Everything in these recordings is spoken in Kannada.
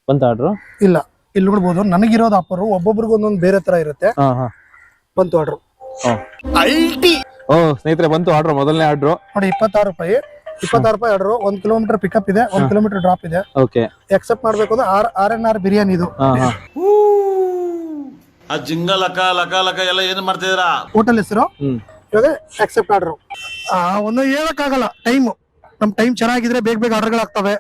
ಬಂತ ಆರ್ಡರ್? ಇಲ್ಲ, ಇಲ್ಲಿ ನೋಡ್ಬೋದು ನನಗಿರೋದು ಆಫರ್ ಒಬ್ಬೊಬ್ರಿಗೆ ಒಂದೊಂದು ಬೇರೆ ತರ ಇರುತ್ತೆ. ಬಂತು ಆರ್ಡರ್. ಓ ಸ್ನೇಹಿತರೆ, ಬಂತು ಆರ್ಡರ್. ಮೊದಲನೇ ಆರ್ಡರ್ ನೋಡಿ, 26 ರೂಪಾಯಿ. 26 ರೂಪಾಯಿ ಆರ್ಡರ್. 1 ಕಿಲೋಮೀಟರ್ ಪಿಕಪ್ ಇದೆ, 1 ಕಿಲೋಮೀಟರ್ ಡ್ರಾಪ್ ಇದೆ. ಓಕೆ, ಎಕ್ಸೆಪ್ಟ್ ಮಾಡ್ಬೇಕು ಅಂದ್ರೆ RNR ಬಿರಿಯಾನಿ ಇದು. ಆ ಜಿಂಗ ಲಕ ಲಕ ಲಕ ಎಲ್ಲ ಏನ್ ಮಾಡ್ತಿದ್ದೀರಾ? ಹೋಟೆಲ್ ಹೆಸರು. ಇವಾಗ ಎಕ್ಸೆಪ್ಟ್ ಆರ್ಡರ್. ಒಂದು ಹೇಳಕ್ಕಾಗಲ್ಲ ಟೈಮ್. ನಮ್ ಟೈಮ್ ಚೆನ್ನಾಗಿದ್ರೆ ಬೇಗ ಬೇಗ ಆರ್ಡರ್ಗಳಾಗ್ತವೆ.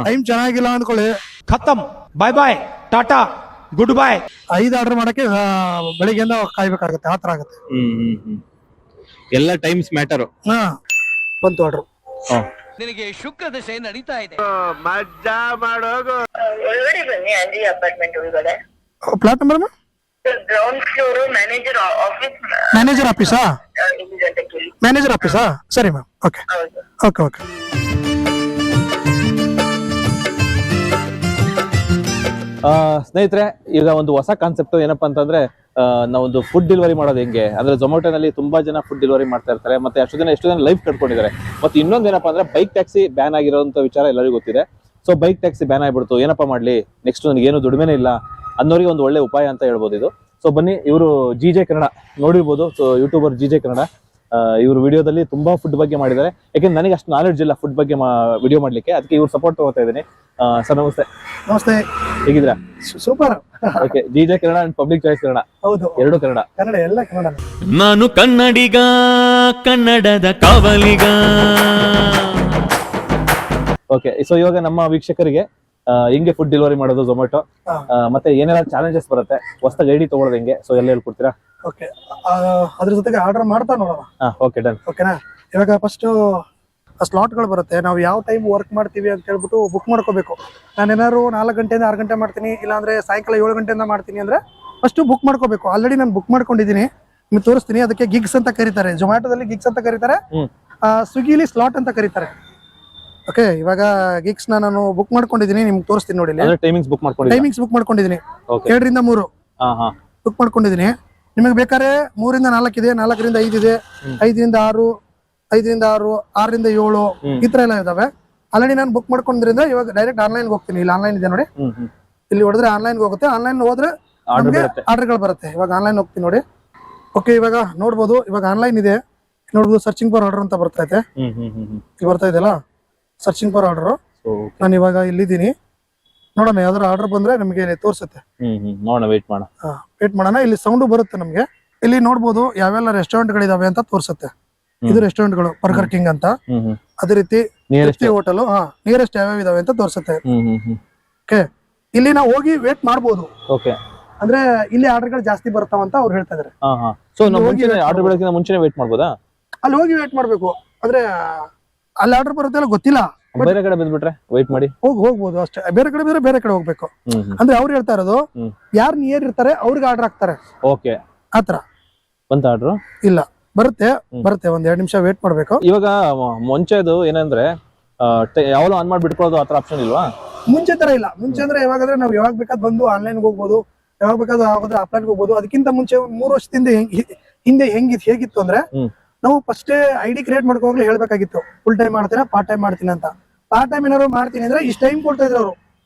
ಟೈಮ್ ಚೆನ್ನಾಗಿಲ್ಲ ಅಂದ್ಕೊಳ್ಳಿ, ಖತಮ್, ಬಾಯ್ ಬಾಯ್, ಟಾಟಾ, ಗುಡ್ ಬಾಯ್. 5 ಆರ್ಡರ್ ಮಾಡಕ್ಕೆ ಬೆಳಿಗ್ಗೆಯಿಂದ ಕಾಯ್ಬೇಕಾಗುತ್ತೆ, ಆತರ ಆಗುತ್ತೆ. ಎಲ್ಲ ಟೈಮ್ಸ್ ಮ್ಯಾಟರ್. ಬಂತು ಆರ್ಡರ್. ನಿನಗೆ ಶುಕ್ರ ದಶೆ ನಡೀತಾ ಇದೆ. ಮಜ್ಜಾ ಮಾಡೋಗು. ಒಳಗಡೆ ಬನ್ನಿ, ಅಂಜಿ ಅಪಾರ್ಟ್ಮೆಂಟ್ ಒಳಗಡೆ. Flat number ground floor manager office. Manager ಆಫೀಸಾ? ಮ್ಯಾನೇಜರ್ ಆಫೀಸಾ? ಸರಿ ಮ್ಯಾಮ್. Okay okay okay. ಸ್ನೇಹಿತರೆ, ಈಗ ಒಂದು ಹೊಸ ಕಾನ್ಸೆಪ್ಟ್ ಏನಪ್ಪಾ ಅಂತಂದ್ರೆ, ನಾವೊಂದು ಫುಡ್ ಡೆಲಿವರಿ ಮಾಡೋದು ಹೆಂಗೆ ಅಂದ್ರೆ, ಝೊಮ್ಯಾಟೋನಲ್ಲಿ ತುಂಬಾ ಜನ ಫುಡ್ ಡೆಲಿವರಿ ಮಾಡ್ತಾ ಇರ್ತಾರೆ. ಮತ್ತೆ ಎಷ್ಟು ಜನ ಲೈಫ್ ಕಟ್ಕೊಂಡಿದ್ದಾರೆ. ಮತ್ತೆ ಇನ್ನೊಂದು ಏನಪ್ಪಾ ಅಂದ್ರೆ, ಬೈಕ್ ಟ್ಯಾಕ್ಸಿ ಬ್ಯಾನ್ ಆಗಿರೋಂಥ ವಿಚಾರ ಎಲ್ಲರಿಗೂ ಗೊತ್ತಿದೆ. ಸೊ ಬೈಕ್ ಟ್ಯಾಕ್ಸಿ ಬ್ಯಾನ್ ಆಗ್ಬಿಡ್ತು, ಏನಪ್ಪಾ ಮಾಡ್ಲಿ, ನೆಕ್ಸ್ಟ್ ನನಗೆ ಏನು ದುಡಿಮೆನೇ ಇಲ್ಲ ಅನ್ನೋರಿಗೆ ಒಂದು ಒಳ್ಳೆ ಉಪಾಯ ಅಂತ ಹೇಳ್ಬೋದು ಇದು. ಸೊ ಬನ್ನಿ, ಇವರು GJ ಕನ್ನಡ ನೋಡಿರ್ಬೋದು. So YouTuber GJ Kannada. ಇವ್ರ ವಿಡಿಯೋದಲ್ಲಿ ತುಂಬಾ ಫುಡ್ ಬಗ್ಗೆ ಮಾಡಿದ್ದಾರೆ. ಯಾಕೆಂದ್ರೆ ನನಗೆ ಅಷ್ಟು ನಾಲೆಡ್ಜ್ ಇಲ್ಲ ಫುಡ್ ಬಗ್ಗೆ ವಿಡಿಯೋ ಮಾಡ್ಲಿಕ್ಕೆ, ಅದಕ್ಕೆ ಇವ್ರು ಸಪೋರ್ಟ್ ತಗೋತಾ ಇದ್ದೀನಿ. ಸರ್ ನಮಸ್ತೆ. ನಮಸ್ತೆ, ಹೇಗಿದ್ದೀರಾ? Super. Okay, GJ Kannada and public choice Kannada, ಹೌದು, ಎರಡು ಕನ್ನಡ. ಕನ್ನಡ ಎಲ್ಲ ಕನ್ನಡ. ನಾನು ಕನ್ನಡಿಗ, ಕನ್ನಡದ ಕಾವಲಿಗ. ಓಕೆ, ಸೊ ಇವಾಗ ನಮ್ಮ ವೀಕ್ಷಕರಿಗೆ ಹೆಂಗೆ ಫುಡ್ ಡೆಲಿವರಿ ಮಾಡೋದು ಝೊಮ್ಯಾಟೊ, ಮತ್ತೆ ಏನೆಲ್ಲ ಚಾಲೆಂಜಸ್ ಬರುತ್ತೆ, ಹೊಸದಾಗಿ ಐಡಿ ತಗೊಳ್ಳೋದು ಹೆಂಗೆ, ಸೊ ಎಲ್ಲ ಹೇಳ್ಕೊಡ್ತೀರಾ? ಓಕೆ, ಅದ್ರ ಜೊತೆಗೆ ಆರ್ಡರ್ ಮಾಡ್ತಾ ನೋಡೋಣ. Okay, done. ಓಕೆನಾ? ಇವಾಗ ಫಸ್ಟ್ ಸ್ಲಾಟ್ಗಳು ಬರುತ್ತೆ. ನಾವು ಯಾವ ಟೈಮ್ ವರ್ಕ್ ಮಾಡ್ತೀವಿ ಅಂತ ಹೇಳ್ಬಿಟ್ಟು ಬುಕ್ ಮಾಡ್ಕೋಬೇಕು. ನಾನೇನಾದ್ರು 4 ಗಂಟೆಯಿಂದ 6 ಗಂಟೆ ಮಾಡ್ತೀನಿ, ಇಲ್ಲಾಂದ್ರೆ ಸಾಯಂಕಾಲ 7 ಗಂಟೆಯಿಂದ ಮಾಡ್ತೀನಿ ಅಂದ್ರೆ ಫಸ್ಟ್ ಬುಕ್ ಮಾಡ್ಕೋಬೇಕು. ಆಲ್ರೆಡಿ ನಾನು ಬುಕ್ ಮಾಡ್ಕೊಂಡಿದ್ದೀನಿ, ನಿಮ್ಗೆ ತೋರಿಸ್ತೀನಿ. ಅದಕ್ಕೆ ಗಿಗ್ಸ್ ಅಂತ ಕರೀತಾರೆ, ಝೊಮ್ಯಾಟೋದಲ್ಲಿ ಗಿಗ್ಸ್ ಅಂತ ಕರೀತಾರೆ, ಸ್ವಿಗ್ಗಿಲಿ ಸ್ಲಾಟ್ ಅಂತ ಕರೀತಾರೆ. ಓಕೆ, ಇವಾಗ ಗಿಗ್ಸ್ ನಾನು ಬುಕ್ ಮಾಡ್ಕೊಂಡಿದ್ದೀನಿ, ನಿಮ್ಗೆ ತೋರಿಸ್ತೀನಿ ನೋಡಿ. ಟೈಮಿಂಗ್ಸ್ ಬುಕ್ ಮಾಡ್ಕೊಂಡಿದ್ದೀನಿ 2 ರಿಂದ 3 ಬುಕ್ ಮಾಡ್ಕೊಂಡಿದ್ದೀನಿ. ನಿಮಗೆ ಬೇಕಾದ್ರೆ 3 ರಿಂದ 4 ಇದೆ, 4 ರಿಂದ 5 ಇದೆ, 5 ರಿಂದ 6, 5 ರಿಂದ 6, 6 ರಿಂದ 7 ಈ ತರ ಎಲ್ಲ ಇದಾವೆ. ಆಲ್ರೆಡಿ ನಾನು ಬುಕ್ ಮಾಡ್ಕೊಂಡಿದ್ರಿಂದ ಇವಾಗ ಡೈರೆಕ್ಟ್ ಆನ್ಲೈನ್ ಹೋಗ್ತೀನಿ. ಇಲ್ಲಿ ಆನ್ಲೈನ್ ಇದೆ ನೋಡಿ, ಇಲ್ಲಿ ಹೊಡೆದ್ರೆ ಆನ್ಲೈನ್ ಹೋಗುತ್ತೆ. ಆನ್ಲೈನ್ ಹೋದ್ರೆ ಆರ್ಡರ್ಗಳು ಬರುತ್ತೆ. ಇವಾಗ ಆನ್ಲೈನ್ ಹೋಗ್ತೀನಿ ನೋಡಿ. ಓಕೆ, ಇವಾಗ ನೋಡ್ಬೋದು, ಇವಾಗ ಆನ್ಲೈನ್ ಇದೆ ನೋಡ್ಬೋದು. ಸರ್ಚಿಂಗ್ ಫಾರ್ ಆರ್ಡರ್ ಅಂತ ಬರ್ತಾ ಇದೆ, ಬರ್ತಾ ಇದೆಯಲ್ಲ, ಸರ್ಚಿಂಗ್ ಫಾರ್ ಆರ್ಡರ್. ನಾನು ಇವಾಗ ಇಲ್ಲಿದ್ದೀನಿ, ನೋಡೋಣ ಯಾವ್ದಾರು ಆರ್ಡರ್ ಬಂದ್ರೆ ನಮಗೆ ತೋರಿಸುತ್ತೆ. ನೋಡೋಣ, ವೇಟ್ ಮಾಡೋಣ. ಇಲ್ಲಿ ಸೌಂಡ್ ಬರುತ್ತೆ ನಮ್ಗೆ. ಇಲ್ಲಿ ನೋಡ್ಬೋದು ಯಾವೆಲ್ಲ ರೆಸ್ಟೋರೆಂಟ್ ಗಳಿದಾವೆ ಅಂತ ತೋರಿಸುತ್ತೆ. ಇದು ರೆಸ್ಟೋರೆಂಟ್ ಗಳು, ಬರ್ಗರ್ ಕಿಂಗ್ ಅಂತ. ಅದೇ ರೀತಿ ಹೋಟೆಲ್ ನಿಯರೆಸ್ಟ್ ಯಾವ್ಯಾವ ಇದಾವೆ ಅಂತ ತೋರಿಸುತ್ತೆ. ಓಕೆ, ಇಲ್ಲಿ ನಾವು ಹೋಗಿ ವೇಟ್ ಮಾಡ್ಬೋದು. ಓಕೆ, ಅಂದ್ರೆ ಇಲ್ಲಿ ಆರ್ಡರ್ ಗಳು ಜಾಸ್ತಿ ಬರ್ತಾವಂತ ಅವ್ರು ಹೇಳ್ತಾ ಇದಾರೆ. ಸೊ ಆರ್ಡರ್ ಬೆಳಕಿನ ಮುಂಚೆನೆ ವೇಟ್ ಮಾಡ್ಬೋದಾ? ಅಲ್ಲಿ ಹೋಗಿ ವೇಟ್ ಮಾಡ್ಬೇಕು. ಅಂದ್ರೆ ಅಲ್ಲಿ ಆರ್ಡರ್ ಬರುತ್ತೆ ಅಲ್ಲ ಗೊತ್ತಿಲ್ಲ, ಬೇರೆ ಕಡೆ ಬಂದ್ಬಿಟ್ರೆ ವೇಟ್ ಮಾಡಿ ಹೋಗ್ಬೋದು ಅಷ್ಟೇ. ಬೇರೆ ಕಡೆ ಬಂದ್ರೆ ಬೇರೆ ಕಡೆ ಹೋಗ್ಬೇಕು. ಅಂದ್ರೆ ಅವ್ರು ಹೇಳ್ತಾ ಇರೋದು ಯಾರು ನಿಯರ್ ಇರ್ತಾರೆ ಅವ್ರಿಗೆ ಆರ್ಡರ್ ಹಾಕ್ತಾರೆ. ಓಕೆ, ಆತರ. ಬಂತ ಆರ್ಡರ್? ಇಲ್ಲ, ಬರುತ್ತೆ ಒಂದ್ 2 ನಿಮಿಷ ವೇಟ್ ಮಾಡ್ಬೇಕು. ಇವಾಗ ಮುಂಚೆದು ಏನಂದ್ರೆ ಯಾವಾಗಲೂ ಆನ್ ಮಾಡಿ ಬಿಟ್ಕೊಳ್ಳೋದು, ಆತರ ಆಪ್ಷನ್ ಇಲ್ವಾ? ಮುಂಚೆ ತರ ಇಲ್ಲ. ಮುಂಚೆ ಅಂದ್ರೆ ಯಾವಾಗಾದ್ರೆ ನಾವು ಯಾವಾಗ ಬೇಕಾದ್ ಬಂದು ಆನ್ಲೈನ್ ಹೋಗ್ಬೋದು, ಯಾವಾಗ ಬೇಕಾದ್ರೆ ಆಫ್ಲೈನ್ ಹೋಗ್ಬೋದು. ಅದಕ್ಕಿಂತ ಮುಂಚೆ 3 ವರ್ಷದಿಂದ ಹಿಂದೆ ಹೇಗಿತ್ತು ಅಂದ್ರೆ, ನಾವು ಫಸ್ಟ್ ID ಕ್ರಿಯೇಟ್ ಮಾಡ್ಕೋಗ್ಲಿ ಹೇಳ್ಬೇಕಾಗಿತ್ತು. ಫುಲ್ ಟೈಮ್ ಮಾಡ್ತೀರಾ, ಪಾರ್ಟ್ ಟೈಮ್ ಮಾಡ್ತೀನಿ ಅಂತ. ಪಾರ್ಟ್ ಟೈಮ್ ಏನಾದ್ರು ಮಾಡ್ತೀನಿ ಅಂದ್ರೆ ಇಷ್ಟ ಟೈಮ್ ಕೊಡ್ತಾ ಇದ್ರು ಅವರು,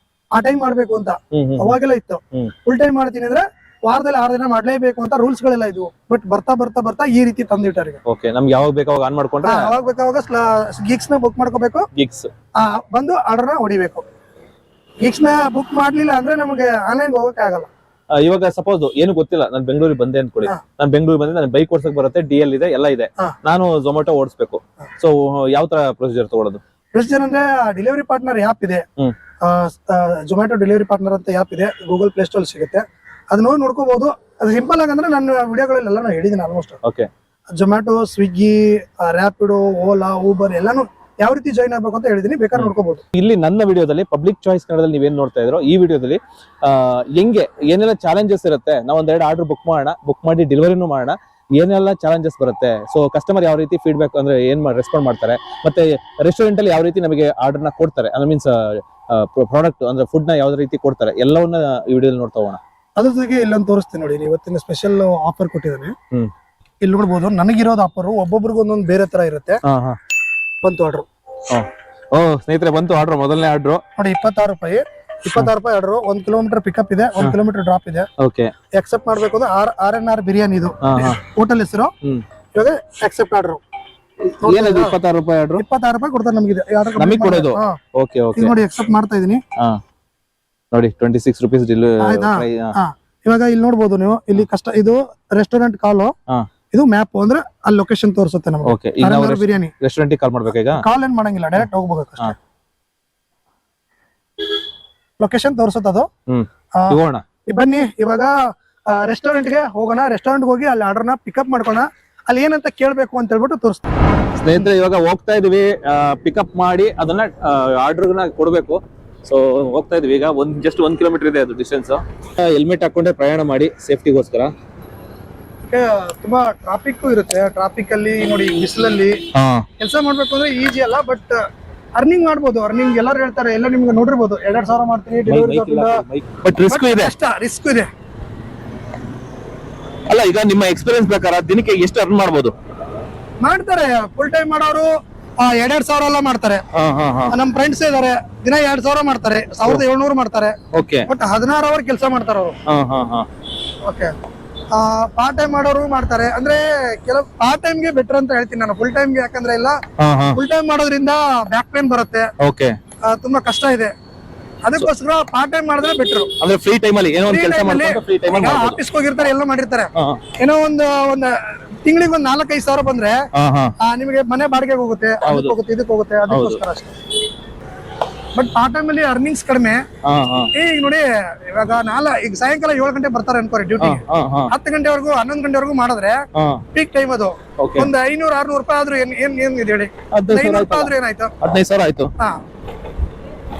ಆ ಟೈಮ್ ಮಾಡ್ಬೇಕು ಅಂತ. ಅವಾಗೆಲ್ಲ ಇತ್ತು. ಫುಲ್ ಟೈಮ್ ಮಾಡ್ತೀನಿ ಅಂದ್ರೆ ವಾರದಲ್ಲಿ 6 ದಿನ ಮಾಡ್ಲೇಬೇಕು ಅಂತ ರೂಲ್ಸ್ ಗಳೆಲ್ಲ ಇದ್ವು. ಬಟ್ ಬರ್ತಾ ಈ ರೀತಿ ತಂದಿಟ್ಟಾರೆ. ಓಕೆ, ನಮ್ಗೆ ಯಾವಾಗ ಬೇಕಾವಾಗ ಆನ್ ಮಾಡ್ಕೊಂಡ್ರೆ, ಯಾವಾಗ ಬೇಕಾವಾಗ ಗಿಗ್ಸ್ ನ ಬುಕ್ ಮಾಡ್ಕೋಬೇಕು. ಗಿಗ್ಸ್ ಬಂದು ಆರ್ಡರ್ ನ ಹೊಡಿಬೇಕು. ಗಿಗ್ಸ್ ನ ಬುಕ್ ಮಾಡ್ಲಿಲ್ಲ ಅಂದ್ರೆ ನಮಗೆ ಆನ್ಲೈನ್ ಹೋಗಕ್ಕೆ ಆಗಲ್ಲ. ಇವಾಗ ಸಪೋಸ್ ಏನು ಗೊತ್ತಿಲ್ಲ, ನಾನು ಬೆಂಗಳೂರಿಗೆ ಬಂದೆ ಅನ್ಕೊಳ್ಳಿ. ನಾನು ಬೆಂಗಳೂರಿಗೆ ಬಂದೆ, ನಾನು ಬೈಕ್ ಓಡಿಸಕ್ ಬರುತ್ತೆ, DL ಇದೆ, ಎಲ್ಲ ಇದೆ. ನಾನು ಝೊಮ್ಯಾಟೊ ಓಡಿಸ್ಬೇಕು. ಸೊ ಯಾವ ತರ ಪ್ರೊಸೀಜರ್ ತಗೊಳ್ಳೋದು? ಪ್ರೊಸೀಜರ್ ಅಂದ್ರೆ ಡೆಲಿವರಿ ಪಾರ್ಟ್ನರ್ ಆ್ಯಪ್ ಇದೆ, ಝೊಮ್ಯಾಟೊ ಡೆಲಿವರಿ ಪಾರ್ಟ್ನರ್ ಅಂತ ಆ್ಯಪ್ ಇದೆ, ಗೂಗಲ್ ಪ್ಲೇ ಸ್ಟೋರ್ ಸಿಗುತ್ತೆ. ಅದನ್ನ ನೋಡ್ಕೋಬಹುದು. ಅದು ಸಿಂಪಲ್ ಆಗಂದ್ರೆ ನನ್ನ ವಿಡಿಯೋಗಳೆಲ್ಲ ನಾನು ಹೇಳಿದ್ದೀನಿ almost. Okay, Zomato, Swiggy, Rapido, Ola, Uber ಎಲ್ಲಾನು ಯಾವ ರೀತಿ ಜಾಯಿನ್ ಆಗ್ಬೇಕು ಅಂತ ಹೇಳಿದೀನಿ, ಬೇಕಾದ್ರೆ ನೋಡ್ಕೋಬಹುದು. ಇಲ್ಲಿ ನನ್ನ ವಿಡಿಯೋದಲ್ಲಿ ಪಬ್ಲಿಕ್ ಚಾಯ್ಸ್ ಕನ್ನಡದಲ್ಲಿ ನೀವೇನ್ ನೋಡ್ತಾ ಇದ್ರೋ, ಈ ವಿಡಿಯೋದಲ್ಲಿ ಹೆಂಗೆ ಏನೆಲ್ಲ ಚಾಲೆಂಜಸ್ ಇರುತ್ತೆ, ನಾವು ಒಂದೆರಡು ಆರ್ಡರ್ ಬುಕ್ ಮಾಡೋಣ, ಬುಕ್ ಮಾಡಿ ಡೆಲಿವರಿನೂ ಮಾಡೋಣ, ಏನೆಲ್ಲ ಚಾಲೆಂಜಸ್ ಬರುತ್ತೆ. ಸೊ ಕಸ್ಟಮರ್ ಯಾವ ರೀತಿ ಫೀಡ್ಬ್ಯಾಕ್ ಅಂದ್ರೆ ಏನ್ ರೆಸ್ಪಾಂಡ್ ಮಾಡ್ತಾರೆ, ಮತ್ತೆ ರೆಸ್ಟೋರೆಂಟ್ ಅಲ್ಲಿ ಯಾವ ರೀತಿ ನಮಗೆ ಆರ್ಡರ್ ನ ಕೊಡ್ತಾರೆ, ಅಂದ್ರೆ ಮೀನ್ಸ್ ಪ್ರಾಡಕ್ಟ್ ಅಂದ್ರೆ ಫುಡ್ ನ ಯಾವ ರೀತಿ ಕೊಡ್ತಾರೆ, ಎಲ್ಲವನ್ನ ಈ ವಿಡಿಯೋದಲ್ಲಿ ನೋಡ್ತಾ ಹೋಗೋಣ. ಅದ್ರ ಜೊತೆಗೆ ಇಲ್ಲೊಂದು ತೋರಿಸ್ತೀನಿ ನೋಡಿ, ಇವತ್ತಿನ ಸ್ಪೆಷಲ್ ಆಫರ್ ಕೊಟ್ಟಿದ್ದಾನೆ. ಇಲ್ಲಿ ನೋಡ್ಬೋದು, ನನಗಿರೋದು ಆಫರ್ ಒಬ್ಬೊಬ್ರಿಗೆ ಒಂದೊಂದು ಬೇರೆ ತರ ಇರುತ್ತೆ. ಬಂತು ಆರ್ಡರ್. ಓ ಸ್ನೇಹಿತರೆ, ಬಂತು ಆರ್ಡರ್. ಮೊದಲನೇ ಆರ್ಡರ್ ನೋಡಿ, 26 ರೂಪಾಯಿ. ₹26 ಆರ್ಡರ್. 1 ಕಿಲೋಮೀಟರ್ ಪಿಕಪ್ ಇದೆ, 1 ಕಿಲೋಮೀಟರ್ ಡ್ರಾಪ್ ಇದೆ. ಓಕೆ. ಎಕ್ಸೆಪ್ಟ್ ಮಾಡ್ಬೇಕು ಅಂದ್ರೆ RNR ಬಿರಿಯಾನಿ ಇದು ಹಾ. ಹೋಟೆಲ್ ಹೆಸರು. ಇವಾಗ ಎಕ್ಸೆಪ್ಟ್ ಆರ್ಡರ್ ಏನದು ₹26 ಆರ್ಡರ್? ₹26 ಕೊಡ್ತಾರೆ ನಮ್ಗೆ ಇದು ಆರ್ಡರ್ ನಮಗೆ ಕೊಡೋದು. Okay okay. ನೋಡಿ ಎಕ್ಸೆಪ್ಟ್ ಮಾಡ್ತಾ ಇದೀನಿ. ನೋಡಿ ₹26 ಆಯ್ತಾ? ಇವಾಗ ಇಲ್ಲಿ ನೋಡ್ಬೋದು ನೀವು, ಇಲ್ಲಿ ಕಷ್ಟ ಇದು ರೆಸ್ಟೋರೆಂಟ್ ಕಾಲು, ಇದು ಮ್ಯಾಪ್ ಅಂದ್ರೆ ಅಲ್ಲಿ ಲೊಕೇಶನ್ ತೋರಿಸುತ್ತೆ ನಮಗೆ. ಓಕೆ. ಈಗ ನಾವು ಬಿರಿಯಾನಿ ರೆಸ್ಟೋರೆಂಟ್ ಕಾಲ್ ಮಾಡ್ಬೇಕಾ ಈಗ? ಕಾಲ್ ಏನ್ ಮಾಡಂಗಿಲ್ಲ, ಡೈರೆಕ್ಟ್ ಹೋಗ್ಬೇಕು ಅಷ್ಟೇ. ಲೊಕೇಶನ್ ತೋರಿಸುತ್ತೆ ಅದು. ಹೋಗೋಣ ಬನ್ನಿ ಇವಾಗ ರೆಸ್ಟೋರೆಂಟ್ ಗೆ ಹೋಗೋಣ. ರೆಸ್ಟೋರೆಂಟ್ ಹೋಗಿ ಅಲ್ಲಿ ಆರ್ಡರ್ನ ಪಿಕಪ್ ಮಾಡ್ಕೋಣ. ಅಲ್ಲಿ ಏನಂತ ಕೇಳ್ಬೇಕು ಅಂತ ಹೇಳ್ಬಿಟ್ಟು ತೋರಿಸ್ತೀನಿ. ಸ್ನೇಹಿತರೆ, ಇವಾಗ ಹೋಗ್ತಾ ಇದೀವಿ. ಪಿಕಪ್ ಮಾಡಿ ಅದನ್ನ ಆರ್ಡರ್ನ ಕೊಡ್ಬೇಕು. ಸೊ ಹೋಗ್ತಾ ಇದೀವಿ ಈಗ. ಜಸ್ಟ್ 1 ಕಿಲೋಮೀಟರ್ ಇದೆ ಅದು ಡಿಸ್ಟೆನ್ಸ್. ಹೆಲ್ಮೆಟ್ ಹಾಕೊಂಡೆ ಪ್ರಯಾಣ ಮಾಡಿ ಸೇಫ್ಟಿಗೋಸ್ಕರ. ತುಂಬಾ ಟ್ರಾಫಿಕ್ ಇರುತ್ತೆ. ಟ್ರಾಫಿಕ್ ಅಲ್ಲಿ ನೋಡಿ, ಬಿಸಿಲಲ್ಲಿ ಕೆಲಸ ಮಾಡ್ಬೇಕು ಅಂದ್ರೆ ಈಜಿ ಅಲ್ಲ, ಬಟ್ ಅರ್ನಿಂಗ್ ಮಾಡ್ಬೋದು. ಅರ್ನಿಂಗ್ ಎಲ್ಲರೂ ಹೇಳ್ತಾರೆ, ಎಲ್ಲ ನಿಮ್ಗೆ ನೋಡಿರ್ಬೋದು, 2,000 ಮಾಡ್ತೀನಿ ಡೆಲಿವರಿ. ಬಟ್ ರಿಸ್ಕ್ ಇದೆ. ರಿಸ್ಕ್ ಇದೆ. ಅಲ್ಲ, ಈಗ ನಿಮ್ಮ ಎಕ್ಸ್ಪೀರಿಯನ್ಸ್ ಪ್ರಕಾರ ದಿನಕ್ಕೆ ಎಷ್ಟು ಅರ್ನ್ ಮಾಡ್ಬೋದು? ಮಾಡ್ತಾರೆ ಫುಲ್ ಟೈಮ್ ಮಾಡೋರು 2,000 ಎಲ್ಲ ಮಾಡ್ತಾರೆ. ನಮ್ ಫ್ರೆಂಡ್ಸ್ ಇದಾರೆ, ದಿನ 2,000 ಮಾಡ್ತಾರೆ, 1,700 ಮಾಡ್ತಾರೆ. ಬಟ್ 16 ಅವರ್ ಕೆಲಸ ಮಾಡ್ತಾರೆ ಅವರು. ಓಕೆ. ಪಾರ್ಟ್ ಟೈಮ್ ಮಾಡೋರು ಮಾಡ್ತಾರೆ. ಅಂದ್ರೆ ಕೆಲವು ಪಾರ್ಟ್ ಟೈಮ್ ಗೆ ಬೆಟರ್ ಅಂತ ಹೇಳ್ತೀನಿ ನಾನು. ಫುಲ್ ಟೈಮ್ ಗೆ ಯಾಕಂದ್ರೆ ಇಲ್ಲ, ಫುಲ್ ಟೈಮ್ ಮಾಡೋದ್ರಿಂದ ಬ್ಯಾಕ್ ಪೇನ್ ಬರುತ್ತೆ, ತುಂಬಾ ಕಷ್ಟ ಇದೆ. ಅದಕ್ಕೋಸ್ಕರ ಪಾರ್ಟ್ ಟೈಮ್ ಮಾಡಿದ್ರೆ ಬೆಟರ್. ಅಂದ್ರೆ ಫ್ರೀ ಟೈಮ್ ಅಲ್ಲಿ ಏನೋ ಒಂದು ಕೆಲಸ ಮಾಡ್ಕೊಂಡು ಫ್ರೀ ಟೈಮ್ ಅಲ್ಲಿ ಆಫೀಸ್ ಹೋಗಿರ್ತಾರೆ, ಎಲ್ಲ ಮಾಡಿರ್ತಾರೆ. ಏನೋ ಒಂದು ತಿಂಗಳಿಗೆ ಒಂದು 4-5 ಸಾವಿರ ಬಂದ್ರೆ ನಿಮಗೆ ಮನೆ ಬಾಡಿಗೆಗೆ ಹೋಗುತ್ತೆ, ಇದಕ್ಕೆ ಹೋಗುತ್ತೆ. ಅದಕ್ಕೋಸ್ಕರ ಅಷ್ಟೇ. ಬಟ್ ಪಾರ್ಟ್ ಟೈಮ್ ಅಲ್ಲಿ ಅರ್ನಿಂಗ್ಸ್ ಕಡಿಮೆ. ಈಗ ನೋಡಿ, ಇವಾಗ ಈಗ ಸಾಯಂಕಾಲ 7 ಗಂಟೆ ಬರ್ತಾರೆ ಅನ್ಕೋರಿ ಡ್ಯೂಟಿ. 10 ಗಂಟೆವರೆಗೂ 11 ಗಂಟೆವರೆಗೂ ಮಾಡಿದ್ರೆ ಪೀಕ್ ಟೈಮ್ ಅದು. ಒಂದು 500-600 ರೂಪಾಯಿ ಆದ್ರೂ ಏನ್ ಇದೆ ಹೇಳಿ? 500 ರೂಪಾಯಿ ಆದ್ರೂ ಏನಾಯ್ತು? 15,000 ಆಯ್ತು.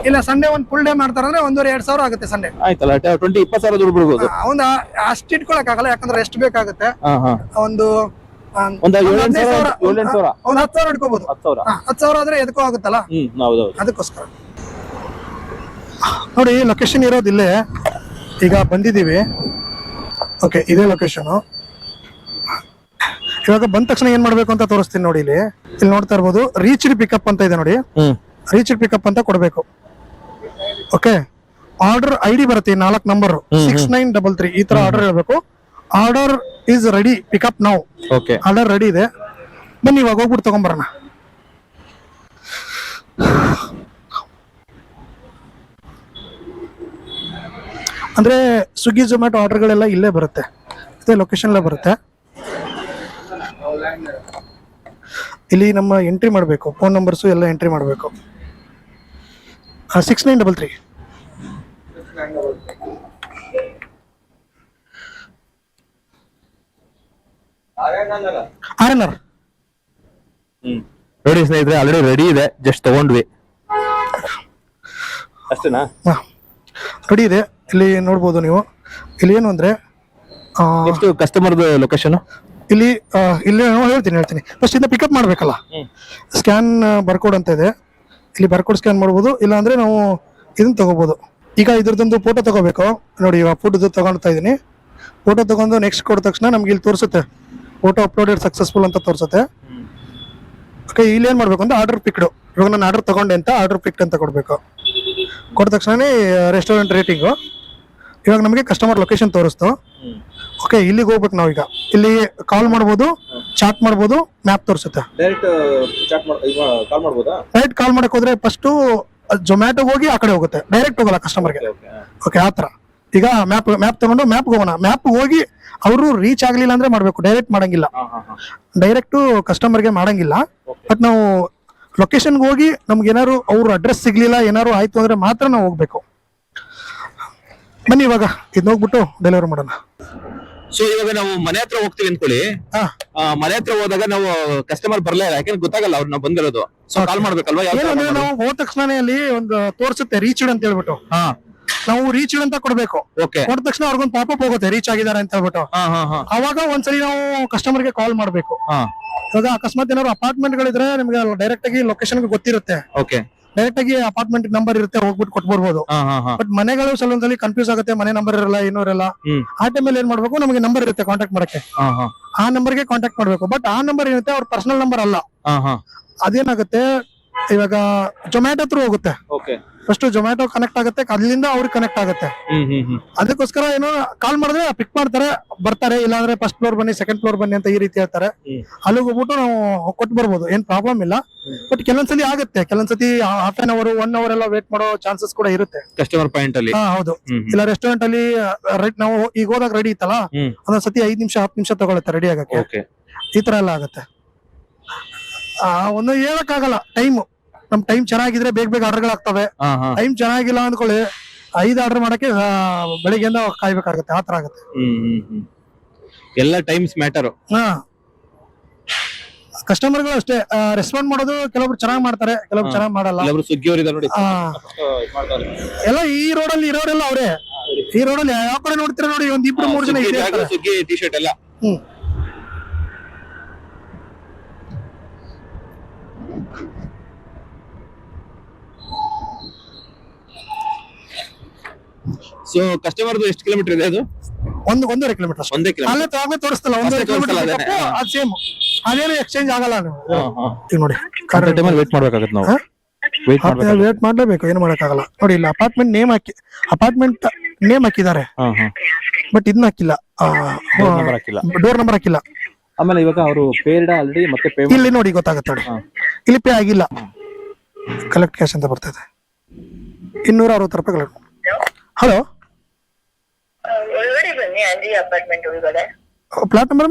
ಇಲ್ಲ, ಸಂಡೇ ಒಂದು ಫುಲ್ ಡೇ ಮಾಡ್ತಾರೆ ಅಂದ್ರೆ 1,500-2,000 ಆಗುತ್ತೆ ಸಂಡೇ. ಆಯ್ತಲ್ಲ, 20-20,000 ದುಡ್ಡು ಬಿಡ್ಬೋದು. ಒಂದು ಅಷ್ಟು ಇಟ್ಕೊಳಕ್ ಆಗಲ್ಲ, ಯಾಕಂದ್ರೆ ರೆಸ್ಟ್ ಬೇಕಾಗುತ್ತೆ. ಒಂದು 10,000 ಇಟ್ಕೋಬಹುದು. 10,000 ಆದ್ರೆ ಎದಕ್ಕೂ ಆಗುತ್ತಲ್ಲ, ಅದಕ್ಕೋಸ್ಕರ. ನೋಡಿ, ಲೊಕೇಶನ್ ಇರೋದಿಲ್ಲೇ. ಈಗ ಬಂದಿದ್ದೀವಿ. ಓಕೆ, ಇದೇ ಲೊಕೇಶನ್. ಇವಾಗ ಬಂದ ತಕ್ಷಣ ಏನ್ ಮಾಡ್ಬೇಕು ಅಂತ ತೋರಿಸ್ತೀನಿ ನೋಡಿ. ಇಲ್ಲಿ ನೋಡ್ತಾ ಇರ್ಬೋದು, ರೀಚ್ಡ್ ಪಿಕಪ್ ಅಂತ ಇದೆ ನೋಡಿ. ರೀಚ್ಡ್ ಪಿಕಪ್ ಅಂತ ಕೊಡ್ಬೇಕು. ಓಕೆ. ಆರ್ಡರ್ ID ಬರುತ್ತೆ 4 ನಂಬರ್ 6933. ಈ ತರ ಆರ್ಡರ್ ಹೇಳ್ಬೇಕು. Order is ready, pickup now. Okay. Order ready ಇದೆ, ಬನ್ನಿ ಇವಾಗ ಹೋಗ್ಬಿಟ್ಟು ತಗೊಂಬರೋಣ. ಅಂದ್ರೆ ಸ್ವಿಗ್ಗಿ ಝೊಮ್ಯಾಟೊ ಆರ್ಡರ್ಗಳೆಲ್ಲ ಇಲ್ಲೇ ಬರುತ್ತೆ, ಇದೇ ಲೊಕೇಶನ್ ಬರುತ್ತೆ. ಇಲ್ಲಿ ನಮ್ಮ ಎಂಟ್ರಿ ಮಾಡಬೇಕು, ಫೋನ್ ನಂಬರ್ಸು ಎಲ್ಲ ಎಂಟ್ರಿ ಮಾಡಬೇಕು. 6933. RNR. ನೋಡಿ ಸ್ನೇಹಿತರೆ, ಆಲ್ರೆಡಿ ರೆಡಿ ಇದೆ, ಜಸ್ಟ್ ತಗೊಂಡ್ವಿ ಅಷ್ಟೇನಾ? ರೆಡಿ ಇದೆ. ಇಲ್ಲಿ ನೋಡ್ಬೋದು ನೀವು. ಇಲ್ಲಿ ಏನು ಅಂದ್ರೆ ಎಷ್ಟು ಕಸ್ಟಮರ್ದು ಲೊಕೇಶನ್ ಇಲ್ಲಿ ಹೇಳ್ತೀನಿ. ಫಸ್ಟ್ ಇಂದ ಪಿಕಪ್ ಮಾಡ್ಬೇಕಲ್ಲ. ಸ್ಕ್ಯಾನ್ ಬರ್ಕೋಡ್ ಅಂತ ಇದೆ, ಇಲ್ಲಿ ಬರ್ಕೋಡ್ ಸ್ಕ್ಯಾನ್ ಮಾಡ್ಬೋದು. ಇಲ್ಲ ಅಂದ್ರೆ ನಾವು ಇದನ್ನ ತಗೋಬಹುದು. ಈಗ ಇದ್ರದೊಂದು ಫೋಟೋ ತಗೋಬೇಕು ನೋಡಿ. ಇವಾಗ ಫೋಟೋ ತಗೊಳ್ತಾ ಇದೀನಿ. ಫೋಟೋ ತಗೊಂಡು ನೆಕ್ಸ್ಟ್ ಕೊಟ್ಟ ತಕ್ಷಣ ನಮ್ಗೆ ಇಲ್ಲಿ ತೋರಿಸುತ್ತೆ, ಫೋಟೋ ಅಪ್ಲೋಡೆಡ್ ಸಕ್ಸಸ್ಫುಲ್ ಅಂತ ತೋರಿಸುತ್ತೆ. ಓಕೆ, ಇಲ್ಲಿ ಏನ್ ಮಾಡ್ಬೇಕು ಅಂದ್ರೆ ಆರ್ಡರ್ ಪಿಕ್ಡ್. ಇವಾಗ ನಾನು ಆರ್ಡರ್ ತಗೊಂಡೆ ಅಂತ ಆರ್ಡರ್ ಪಿಕ್ಡ್ ಅಂತ ಕೊಡ್ಬೇಕು. ಕೊಟ್ಟ ತಕ್ಷಣನೇ ರೆಸ್ಟೋರೆಂಟ್ ರೇಟಿಂಗು. ಇವಾಗ ನಮಗೆ ಕಸ್ಟಮರ್ ಲೊಕೇಶನ್ ತೋರಿಸ್ತು. ಓಕೆ, ಇಲ್ಲಿಗೆ ಹೋಗ್ಬೇಕು ನಾವು. ಈಗ ಇಲ್ಲಿ ಕಾಲ್ ಮಾಡ್ಬೋದು, ಚಾಟ್ ಮಾಡ್ಬೋದು, ಮ್ಯಾಪ್ ತೋರಿಸುತ್ತೆ. ಡೈರೆಕ್ಟ್ ಕಾಲ್ ಮಾಡಕ್ ಹೋದ್ರೆ ಫಸ್ಟ್ ಝೊಮ್ಯಾಟೋಗೆ ಹೋಗಿ ಆ ಕಡೆ ಹೋಗುತ್ತೆ, ಡೈರೆಕ್ಟ್ ಹೋಗಲ್ಲ ಕಸ್ಟಮರ್ಗೆ. ಓಕೆ, ಆತರ. ಈಗ ಮ್ಯಾಪ್ ತಗೊಂಡು ಮ್ಯಾಪ್ ಹೋಗೋಣ. ಮ್ಯಾಪ್ ಹೋಗಿ ಅವರು ರೀಚ್ ಆಗ್ಲಿಲ್ಲ ಅಂದ್ರೆ ಮಾಡ್ಬೇಕು, ಡೈರೆಕ್ಟ್ ಮಾಡಂಗಿಲ್ಲ. ಡೈರೆಕ್ಟ್ ಕಸ್ಟಮರ್ಗೆ ಮಾಡಂಗಿಲ್ಲ. ಬಟ್ ನಾವು ಲೊಕೇಶನ್ಗೆ ಹೋಗಿ ನಮ್ಗೆ ಏನಾದ್ರು ಅವ್ರ ಅಡ್ರೆಸ್ ಸಿಗ್ಲಿಲ್ಲ, ಏನಾದ್ರು ಆಯ್ತು ಅಂದ್ರೆ ಮಾತ್ರ ನಾವು ಹೋಗ್ಬೇಕು. ಬನ್ನಿ ಇವಾಗ ಇದನ್ನ ಹೋಗ್ಬಿಟ್ಟು ಡೆಲಿವರಿ ಮಾಡೋಣ. ಸೊ ಇವಾಗ ನಾವು ಮನೆ ಹತ್ರ ಹೋಗ್ತೀವಿ ಅನ್ಕೊಳ್ಳಿ. ಮನೆ ಹತ್ರ ಹೋದಾಗ ನಾವು ಕಸ್ಟಮರ್ ಬರ್ಲೇ ಇಲ್ಲ, ಯಾಕಂದ್ರೆ ಗೊತ್ತಾಗಲ್ಲ ಅವ್ರು ನಾವು ಬಂದಿರೋದು. ಸೊ ಕಾಲ್ ಮಾಡ್ಬೇಕಲ್ವಾ? ನಾವು ಹೋದ ತಕ್ಷಣ ಅಲ್ಲಿ ಒಂದು ತೋರಿಸುತ್ತೆ ರೀಚ್ಡ್ ಅಂತ ಹೇಳ್ಬಿಟ್ಟು. ನಾವು ರೀಚ್ಡ್ ಅಂತ ಕೊಡ್ಬೇಕು. ಕೊಟ್ಟ ತಕ್ಷಣ ಅವ್ರಿಗೊಂದು ಪಾಪಪ್ ಹೋಗುತ್ತೆ, ರೀಚ್ ಆಗಿದ್ದಾರೆ ಅಂತ ಹೇಳ್ಬಿಟ್ಟು. ಅವಾಗ ಒಂದ್ಸಲಿ ನಾವು ಕಸ್ಟಮರ್ಗೆ ಕಾಲ್ ಮಾಡ್ಬೇಕು. ಇವಾಗ ಅಕಸ್ಮಾತ್ ಏನಾದ್ರು ಅಪಾರ್ಟ್ಮೆಂಟ್ ಗಳಿದ್ರೆ ನಿಮ್ಗೆ ಡೈರೆಕ್ಟ್ ಆಗಿ ಲೊಕೇಶನ್ ಗೊತ್ತಿರುತ್ತೆ. ಡೈರೆಕ್ಟ್ ಆಗಿ ಅಪಾರ್ಟ್ಮೆಂಟ್ ನಂಬರ್ ಇರುತ್ತೆ, ಹೋಗ್ಬಿಟ್ಟು ಕೊಟ್ಬಿಡ್ಬೋದು. ಬಟ್ ಮನೆಗಳು ಕೆಲವೊಂದ್ಸಲಿ ಕನ್ಫ್ಯೂಸ್ ಆಗುತ್ತೆ, ಮನೆ ನಂಬರ್ ಇರಲ್ಲ, ಏನೂ ಇರಲ್ಲ. ಆ ಟೈಮಲ್ಲಿ ಏನ್ ಮಾಡ್ಬೇಕು, ನಮಗೆ ನಂಬರ್ ಇರುತ್ತೆ ಕಾಂಟ್ಯಾಕ್ಟ್ ಮಾಡಕ್ಕೆ. ಆ ನಂಬರ್ಗೆ ಕಾಂಟ್ಯಾಕ್ಟ್ ಮಾಡ್ಬೇಕು. ಬಟ್ ಆ ನಂಬರ್ ಏನಿರುತ್ತೆ ಅವ್ರ ಪರ್ಸನಲ್ ನಂಬರ್ ಅಲ್ಲ. ಅದೇನಾಗುತ್ತೆ, ಇವಾಗ ಝೊಮ್ಯಾಟೊ ಥ್ರೂ ಹೋಗುತ್ತೆ. ಫಸ್ಟ್ ಜೊಮ್ಯಾಟೊ ಕನೆಕ್ಟ್ ಆಗುತ್ತೆ, ಅಲ್ಲಿಂದ ಅವ್ರಿಗೆ ಕನೆಕ್ಟ್ ಆಗುತ್ತೆ. ಅದಕ್ಕೋಸ್ಕರ ಏನೋ ಕಾಲ್ ಮಾಡಿದ್ರೆ ಪಿಕ್ ಮಾಡ್ತಾರೆ, ಬರ್ತಾರೆ. ಇಲ್ಲಾಂದ್ರೆ ಫಸ್ಟ್ ಫ್ಲೋರ್ ಬನ್ನಿ, ಸೆಕೆಂಡ್ ಫ್ಲೋರ್ ಬನ್ನಿ ಅಂತ ಈ ರೀತಿ ಹೇಳ್ತಾರೆ. ಅಲ್ಲಿಗೆ ಹೋಗ್ಬಿಟ್ಟು ನಾವು ಕೊಟ್ಟು ಬರ್ಬೋದು, ಏನ್ ಪ್ರಾಬ್ಲಮ್ ಇಲ್ಲ. ಬಟ್ ಕೆಲವೊಂದ್ಸಲಿ ಆಗುತ್ತೆ, ಕೆಲವೊಂದ್ಸತಿ ಹಾಫ್ ಅನ್ ಅವರ್ 1 hour ಎಲ್ಲ ವೇಟ್ ಮಾಡೋ ಚಾನ್ಸಸ್ ಕೂಡ ಇರುತ್ತೆ ಕಸ್ಟಮರ್ ಪಾಯಿಂಟ್ ಅಲ್ಲಿ. ಹೌದು. ಇಲ್ಲ ರೆಸ್ಟೋರೆಂಟ್ ಅಲ್ಲಿ ನಾವು ಈಗ ಹೋದಾಗ ರೆಡಿ ಇತ್ತಲ್ಲ, ಒಂದೊಂದ್ಸತಿ 5 ನಿಮಿಷ 10 ನಿಮಿಷ ತಗೊಳುತ್ತೆ ರೆಡಿ ಆಗಕ್ಕೆ. ಈ ತರ ಎಲ್ಲ ಆಗುತ್ತೆ. ಒಂದು ಹೇಳಕ್ಕಾಗಲ್ಲ ಟೈಮ್. ನಮ್ ಟೈಮ್ ಚೆನ್ನಾಗಿದ್ರೆ ಬೇಗ ಬೇಗ ಆರ್ಡರ್ಗಳಾಗ್ತವೆ. ಟೈಮ್ ಚೆನ್ನಾಗಿಲ್ಲ ಅಂದ್ಕೊಳ್ಳಿ, 5 ಆರ್ಡರ್ ಮಾಡಕ್ಕೆ ಬೆಳಿಗ್ಗೆಯಿಂದ ಕಾಯ್ಬೇಕಾಗುತ್ತೆ, ಆತರ ಆಗುತ್ತೆ. ಎಲ್ಲ ಟೈಮ್ಸ್ ಮ್ಯಾಟರ್. ಕಸ್ಟಮರ್ಗಳು ಅಷ್ಟೇ ರೆಸ್ಪಾಂಡ್ ಮಾಡೋದು, ಕೆಲವೊಬ್ರು ಚೆನ್ನಾಗಿ ಮಾಡ್ತಾರೆ, ಕೆಲವೊಬ್ರು ಚೆನ್ನಾಗಿ ಮಾಡಲ್ಲ. ಸ್ವಿಗ್ಗಿ ಅವರಿದ್ದಾರೆ ನೋಡಿ. ಎಲ್ಲ ಈ ರೋಡಲ್ಲಿ ಇರೋರೆಲ್ಲ ಅವರೇ. ಈ ರೋಡಲ್ಲಿ ಯಾವ ಕಡೆ ನೋಡ್ತೀರಾ ನೋಡಿ, 1-2-3 ಜನ ಇದೆ. ಸ್ವಿಗ್ಗಿ ಟಿ ಶರ್ಟ್ ಎಲ್ಲ. ಸೊ ಕಸ್ಟಮರ್ದು ಎಷ್ಟು ಕಿಲೋಮೀಟರ್ ಇದೆ ಅದು? 1.5 ಕಿಲೋಮೀಟರ್. 1 ಕಿಲೋಮೀಟರ್ ಅಲ್ಲೇ ತೋರಿಸ್ತಲ್ಲ, 1.5 ಕಿಲೋಮೀಟರ್ ಅದು ಸೇಮ್. ಅದೇನು ಎಕ್ಸ್ಚೇಂಜ್ ಆಗಲ್ಲ. ನೀವು ಈಗ ನೋಡಿ ವೇಟ್ ಮಾಡ್ಬೇಕಾಗತ್ತೆ ನಾವು. ವೇಟ್ ಮಾಡ್ಲೇಬೇಕು, ಏನು ಮಾಡಕ್ಕಾಗಲ್ಲ. ನೋಡಿ ಇಲ್ಲ ಅಪಾರ್ಟ್ಮೆಂಟ್ ನೇಮ್ ಹಾಕಿದ್ದಾರೆ, ಬಟ್ ಇದನ್ನ ಹಾಕಿಲ್ಲ, ಡೋರ್ ನಂಬರ್ ಹಾಕಿಲ್ಲ. ಆಮೇಲೆ ಇವಾಗ ಅವರು ಪೇರ್ಡ್ ಆಲ್ರೆಡಿ ಮತ್ತೆ ಪೇ ಇಲ್ಲಿ ನೋಡಿ ಗೊತ್ತಾಗುತ್ತೆ ನೋಡಿ, ಇಲ್ಲಿ ಪೇ ಆಗಿಲ್ಲ. ಕಲೆಕ್ಟ್ ಕ್ಯಾಶ್ ಅಂತ ಬರ್ತದೆ, 260 ರೂಪಾಯಿ ಕಲೆಕ್ಟ್. ಹಲೋ, ಒಳಗಡೆ ಬನ್ನಿ ಅಂಜಿ ಅಪಾರ್ಟ್ಮೆಂಟ್ ಒಳಗಡೆ. Flat number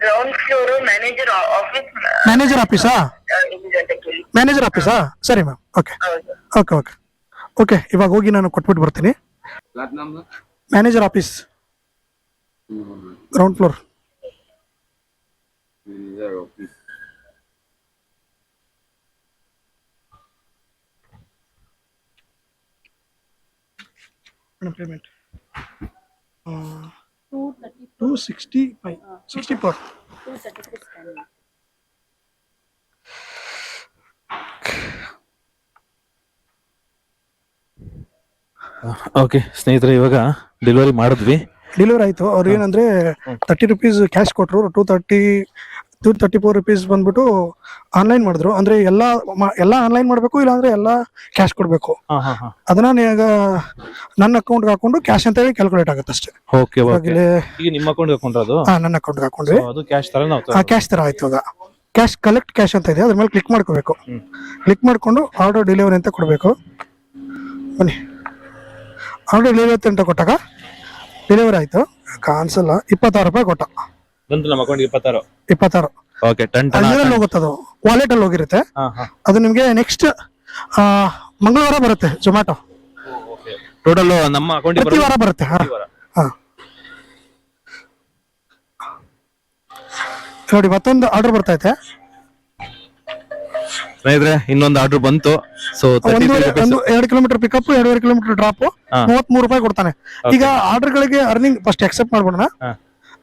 ground floor manager office. Manager ಆಫೀಸಾ? ಮ್ಯಾನೇಜರ್ ಆಫೀಸಾ? ಸರಿ ma'am, okay okay okay okay. ಇವಾಗ ಹೋಗಿ ನಾನು ಕೊಟ್ಬಿಟ್ಟು ಬರ್ತೀನಿ. Manager office, ground floor. Payment 265 64. Okay ಸ್ನೇಹಿತರೆ, ಇವಾಗ ಡೆಲಿವರಿ ಮಾಡಿದ್ವಿ. ಡೆಲಿವರಿ ಆಯ್ತು. ಅವ್ರು ಏನಂದ್ರೆ 30 ರೂಪೀಸ್ ಕ್ಯಾಶ್ ಕೊಟ್ರು, 234 ರೂಪೀಸ್ ಬಂದ್ಬಿಟ್ಟು ಆನ್ಲೈನ್ ಮಾಡಿದ್ರು. ಅಂದ್ರೆ ಎಲ್ಲ ಆನ್ಲೈನ್ ಮಾಡ್ಬೇಕು, ಇಲ್ಲಾಂದ್ರೆ ಎಲ್ಲ ಕ್ಯಾಶ್ ಕೊಡ್ಬೇಕು. ಅದನ್ನ ಈಗ ನನ್ನ ಅಕೌಂಟ್ ಹಾಕೊಂಡು ಕ್ಯಾಶ್ ಅಂತ ಹೇಳಿ ಕ್ಯಾಲ್ಕುಲೇಟ್ ಆಗುತ್ತೆ ಅಷ್ಟೇ. ನಿಮ್ಮ ಅಕೌಂಟ್ ಹಾಕೊಂಡ್ರದು? ನನ್ನ ಅಕೌಂಟ್ ಹಾಕೊಂಡ್ರಿ, ಕ್ಯಾಶ್ ತರ ಆಯ್ತು. ಇವಾಗ ಕ್ಯಾಶ್ ಕಲೆಕ್ಟ್ ಕ್ಯಾಶ್ ಅಂತ ಇದೆ, ಅದ್ರ ಮೇಲೆ ಕ್ಲಿಕ್ ಮಾಡ್ಕೋಬೇಕು. ಕ್ಲಿಕ್ ಮಾಡ್ಕೊಂಡು ಆರ್ಡರ್ ಡೆಲಿವರಿ ಅಂತ ಕೊಡ್ಬೇಕು. ಬನ್ನಿ, ಆರ್ಡರ್ ಡೆಲಿವರಿ ಅಂತ ಕೊಟ್ಟಾಗ ಡೆಲಿವರಿ ಆಯ್ತು. ಕಾಣಿಸಲ್ಲ, 26 ರೂಪಾಯಿ ಕೊಟ್ಟ. ನಮ್ಮ ಅಕೌಂಟ್ 26. ಓಕೆ, ಹೋಗುತ್ತದು ವಾಲೆಟ್ ಅಲ್ಲಿ ಹೋಗಿರುತ್ತೆ. ಅದು ನಿಮ್ಗೆ ನೆಕ್ಸ್ಟ್ ಮಂಗಳವಾರ ಬರುತ್ತೆ. ಜೊಮ್ಯಾಟೊ ಟೋಟಲ್ ನಮ್ಮ ಅಕೌಂಟ್ ಪ್ರತಿ ವಾರ ಬರುತ್ತೆ. ನೋಡಿ ಮತ್ತೊಂದು ಆರ್ಡರ್ ಬರ್ತೈತೆ. ಸ್ನೇಹಿತರೆ, ಇನ್ನೊಂದು ಆರ್ಡರ್ ಬಂತು. So 2 kilometre pickup, 2.5 kilometre drop, 33 ರೂಪಾಯಿ ಕೊಡ್ತಾನೆ. ಈಗ ಆರ್ಡರ್ ಗಳಿಗೆ ಅರ್ನಿಂಗ್ ಫಸ್ಟ್ ಅಕ್ಸೆಪ್ಟ್ ಮಾಡ್ಬೋಣ.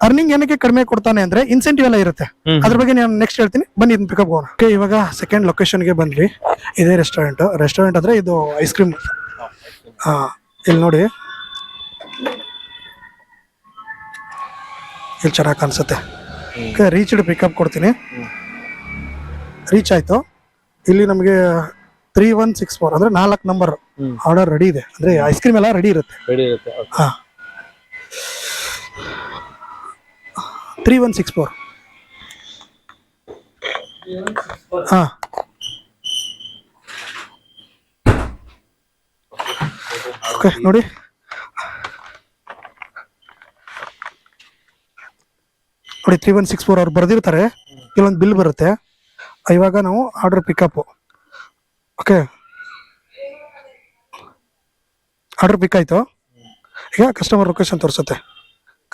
ಅರ್ನಿಂಗ್ ಏನಕ್ಕೆ ಕಡಿಮೆ ಕೊಡ್ತಾನೆ ಅಂದ್ರೆ ಇನ್ಸೆಂಟಿವ್ ಎಲ್ಲ ಇರುತ್ತೆ. ಅದ್ರ ಬಗ್ಗೆ ನಾನು ನೆಕ್ಸ್ಟ್ ಹೇಳ್ತೀನಿ, ಬನ್ನಿ ಇದನ್ನ ಪಿಕಪ್ ಹೋಗೋಣ. ಓಕೆ, ಇವಾಗ ಸೆಕೆಂಡ್ ಲೊಕೇಶನ್ ಗೆ ಬಂದ್ವಿ. ಇದೇ ರೆಸ್ಟೋರೆಂಟ್ ಅಂದ್ರೆ ಇದು ಐಸ್ ಕ್ರೀಮ್. ಇಲ್ಲಿ ನೋಡಿ, ಇಲ್ಲಿ ಚೆನ್ನಾಗಿ ಕಾಣಿಸುತ್ತೆ. ರೀಚ್ಡ್ ಪಿಕಪ್ ಕೊಡ್ತೀನಿ. ರೀಚ್ ಆಯ್ತು. ಇಲ್ಲಿ ನಮಗೆ 3164 ಅಂದ್ರೆ 4 ನಂಬರ್ ಆರ್ಡರ್ ರೆಡಿ ಇದೆ. ಅಂದ್ರೆ ಐಸ್ ಕ್ರೀಮ್ ಎಲ್ಲ ರೆಡಿ ಇರುತ್ತೆ. 3164. ಓಕೆ ನೋಡಿ, ನೋಡಿ 3164 ಅವ್ರು ಬರ್ದಿರ್ತಾರೆ. ಇಲ್ಲೊಂದು ಬಿಲ್ ಬರುತ್ತೆ. ಇವಾಗ ನಾವು ಆರ್ಡರ್ ಪಿಕಪ್. ಓಕೆ, ಆರ್ಡರ್ ಪಿಕ್ ಆಯ್ತು. ಈಗ ಕಸ್ಟಮರ್ ಲೊಕೇಶನ್ ತೋರಿಸುತ್ತೆ.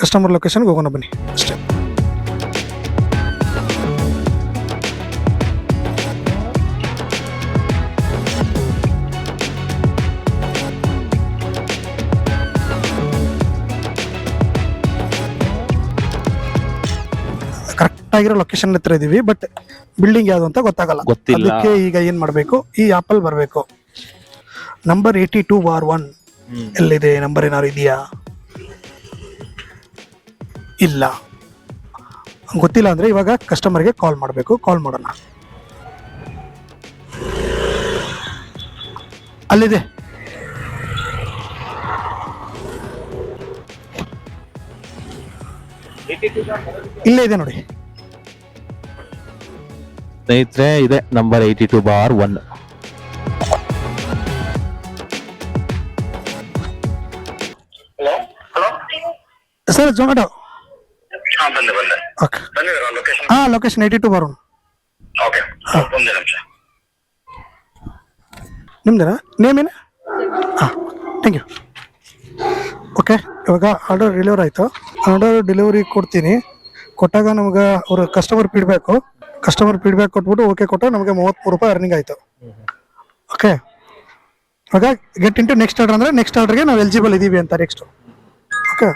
ಕಸ್ಟಮರ್ ಲೊಕೇಶನ್ಗೆ ಹೋಗೋಣ ಬನ್ನಿ ಅಷ್ಟೇ. ಕರೆಕ್ಟ್ ಆಗಿರೋ ಲೊಕೇಶನ್ ಹತ್ರ ಇದೀವಿ, ಬಟ್ ಬಿಲ್ಡಿಂಗ್ ಯಾವ್ದು ಅಂತ ಗೊತ್ತಾಗಲ್ಲ. ಅದಕ್ಕೆ ಈಗ ಏನ್ ಮಾಡ್ಬೇಕು, ಈ ಆಪಲ್ ಬರ್ಬೇಕು. ನಂಬರ್ 82/1 ಎಲ್ಲಿದೆ? ನಂಬರ್ ಏನಾದ್ರು ಇದೆಯಾ? ಇಲ್ಲ, ಗೊತ್ತಿಲ್ಲ ಅಂದ್ರೆ ಇವಾಗ ಕಸ್ಟಮರ್ಗೆ ಕಾಲ್ ಮಾಡಬೇಕು. ಕಾಲ್ ಮಾಡೋಣ. ಅಲ್ಲಿದೆ. ಇಲ್ಲೇ ಇದೆ ನೋಡಿ. ಸ್ನೇಹಿತರೆ ಇದೆ number 82/1. Hello hello sir Zomato. ಹಾ ಬಂದೆ ಓಕೆ. ಬಂದಿದ್ದೀರಾ ಲೊಕೇಶನ್? ಹಾ, ಲೊಕೇಶನ್ 82/1. ಓಕೆ ಒಂದು ನಿಮಿಷ. ನಿಮ್ದೇನಾ ನೇಮ್ ಏನು? ಹಾಂ, ಥ್ಯಾಂಕ್ ಯು. ಓಕೆ, ಇವಾಗ ಆರ್ಡರ್ ಡೆಲಿವರ್ ಆಯಿತು. ಆರ್ಡರ್ ಡೆಲಿವರಿ ಕೊಡ್ತೀನಿ. ಕೊಟ್ಟಾಗ ನಮ್ಗೆ ಅವರು ಕಸ್ಟಮರ್ ಫೀಡ್ಬ್ಯಾಕ್ ಕೊಟ್ಬಿಟ್ಟು ಓಕೆ ಕೊಟ್ಟು ನಮಗೆ 33 ರೂಪಾಯಿ ಅರ್ನಿಂಗ್ ಆಯಿತು. ಓಕೆ, ಇವಾಗ ಗೆಟ್ ಇಂಟು ನೆಕ್ಸ್ಟ್ ಆರ್ಡರ್ ಅಂದರೆ ನೆಕ್ಸ್ಟ್ ಆರ್ಡರ್ಗೆ ನಾವು ಎಲಿಜಿಬಲ್ ಇದ್ದೀವಿ ಅಂತ ನೆಕ್ಸ್ಟು. ಓಕೆ.